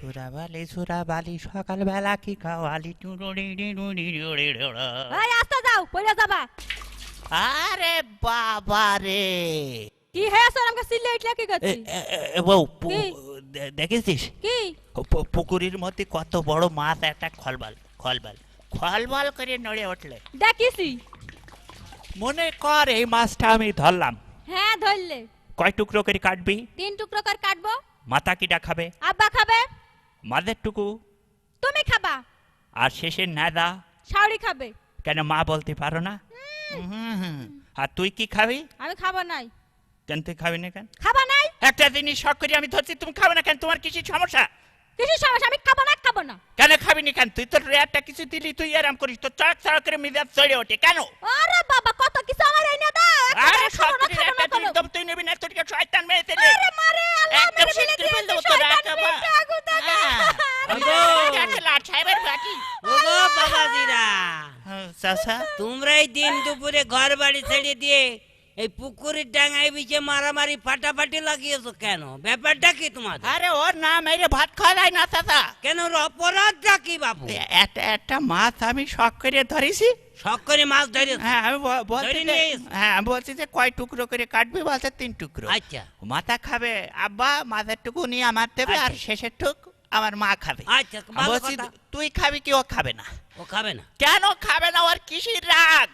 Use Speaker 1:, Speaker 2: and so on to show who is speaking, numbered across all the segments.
Speaker 1: সুরাবালি সকালবেলা কি খাওয়ালি
Speaker 2: এই আস্তে যাও পয়লা যাবা।
Speaker 1: আরে বাবা রে
Speaker 2: কি হয়েছে আমাকে সিলে ইটলা কি করছিস?
Speaker 1: বউ
Speaker 2: কি?
Speaker 1: দেখেছিস
Speaker 2: কি
Speaker 1: পুকুরের মধ্যে কত বড় মাছ, একটা খলবাল খলবাল খলবাল করে নড়ে উঠলে।
Speaker 2: দেখিছি।
Speaker 1: মনে কর এই মাছটা আমি ধরলাম,
Speaker 2: হ্যাঁ ধরলে।
Speaker 1: কয় টুকরো করে কাটবি?
Speaker 2: 3 টুকরো করে কাটবো।
Speaker 1: মাথা কিটা খাবে?
Speaker 2: আব্বা খাবে।
Speaker 1: মাঝের টুকু?
Speaker 2: তুমি খাবা।
Speaker 1: আর শেষের নাদা?
Speaker 2: শাওরি খাবে।
Speaker 1: কেন মা বলতে পারো না? আর তুই কি খাবি?
Speaker 2: আমি খাবো নাই।
Speaker 1: কেন তুই খাবি না কেন?
Speaker 2: খাবা নাই?
Speaker 1: একটা জিনিস শখ করে আমি ধরছি, তুমি খাবে না কেন? তোমার কিছু সমস্যা?
Speaker 2: কিছু সমস্যা? আমি খাবো না, খাবো না।
Speaker 1: কেন খাবি না কেন? তুই তো রেয়ারটা কিছু দিলি, তুই আরাম করিস, তো চড়ক চড়ক করে মিজাজ চড়ে ওঠে কেন?
Speaker 2: আরে বাবা কত কিছু আমার এনে দাও।
Speaker 1: আরে সত্যি একটা তুই একদম তুই নেবি না, তোর কি শয়তান মেয়ে ছেলে।
Speaker 2: আরে মারে আল্লাহ
Speaker 1: একদম
Speaker 2: মেরে ফেলে
Speaker 1: শিক্ষিত
Speaker 2: দিয়েছে
Speaker 1: বলতে তোর
Speaker 2: শয়তান
Speaker 1: একেবারে।
Speaker 2: মেয়েটা আগু টাকা।
Speaker 1: একটা লাট সাহেবের বাকি।
Speaker 3: ওগো বাবাজিরা,
Speaker 1: চাচা
Speaker 3: তোমরা এই দিন দুপুরে ঘর বাড়ি ছেড়ে দিয়ে এই পুকুরের ডাঙায় বিছে মারামারি ফাটাফাটি লাগিয়েছো কেন? ব্যাপারটা কি তোমাদের?
Speaker 1: আরে ওর নাম মেরে ভাত খাওয়া যায় না চাচা।
Speaker 3: কেন ওর অপরাধটা কি বাবু?
Speaker 1: একটা মাছ আমি শখ করে ধরেছি।
Speaker 3: শখ করে মাছ ধরে?
Speaker 1: হ্যাঁ আমি বলছি
Speaker 3: ধরে
Speaker 1: যে,
Speaker 3: নিয়ে এসো।
Speaker 1: হ্যাঁ আমি বলছি যে কয় টুকরো করে কাটবি? বলছে 3 টুকরো।
Speaker 3: আচ্ছা
Speaker 1: মাথা খাবে আব্বা, মাথার টুকু নিয়ে আমার দেবে, আর
Speaker 3: আচ্ছা।
Speaker 1: শেষের টুক আমার মা খাবে।
Speaker 3: আচ্ছা,
Speaker 1: আমি
Speaker 3: ভালো
Speaker 1: বলছি
Speaker 3: কথা।
Speaker 1: তুই খাবি কি? ও খাবে না।
Speaker 3: ও খাবে না?
Speaker 1: কেন খাবে না? ওর কিসের রাগ?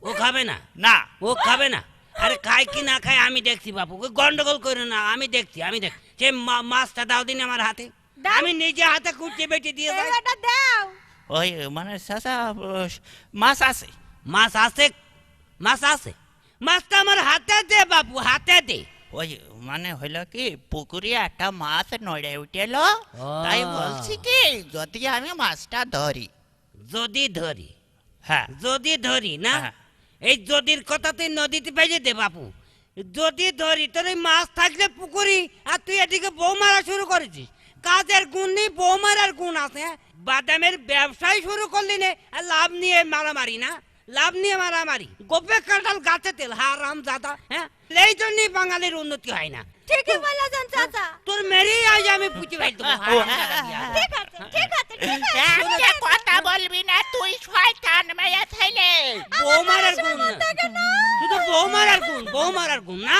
Speaker 3: ও খাবে না?
Speaker 1: না
Speaker 3: ও খাবে না? আরে খায় কি না খায় আমি দেখছি বাবু, ওই গন্ডগোল করে না, আমি দেখছি সে মাছটা দাও দিন আমার হাতে,
Speaker 2: দাও।
Speaker 3: আমি নিজে হাতে কুটে বেটে দিয়ে যাই।
Speaker 2: এটা দাও।
Speaker 1: ওই মানে চাচা মাছ আছে।
Speaker 3: মাছ আছে? মাছ আছে? মাছটা আমার হাতে দে বাবু, হাতে দে।
Speaker 1: ওই মানে হইল কি, পুকুরে একটা মাছ নড়ে উঠেল,
Speaker 3: ও।
Speaker 1: তাই বলছি কি যদি আমি মাছটা ধরি।
Speaker 3: যদি ধরি?
Speaker 1: হ্যাঁ
Speaker 3: যদি ধরি না,
Speaker 1: হ্যাঁ।
Speaker 3: এই যদির কথা তুই নদীতে বেজে দে বাপু। যদি ধরি তোর এই মাছ থাকলে পুকুরি, আর তুই এদিকে বউ মারা শুরু করেছিস। কাজের গুণ নেই, বউ মারার গুণ আছে। হ্যাঁ? বাদামের ব্যবসায় শুরু করলি নে, আর লাভ নিয়ে মারামারি না, লাভ নিয়ে মারামারি। গোপে কাঁঠাল গাছে তেল, হারাম জাদা। হ্যাঁ, এই জন্যই বাঙালির উন্নতি হয় না।
Speaker 2: ঠিকই বলেছেন চাচা।
Speaker 3: তোর মেরেই আজ আমি পুঁতে ফেলতে
Speaker 2: ঠিক আছে ঠিক আছে ঠিক আছে।
Speaker 1: একটা কথা বলবি না তুই, শয়তান মেয়ে ছেলে।
Speaker 3: বউ মারার গুণ না, শুধু বউ মারার গুণ, বউ মারার গুণ না।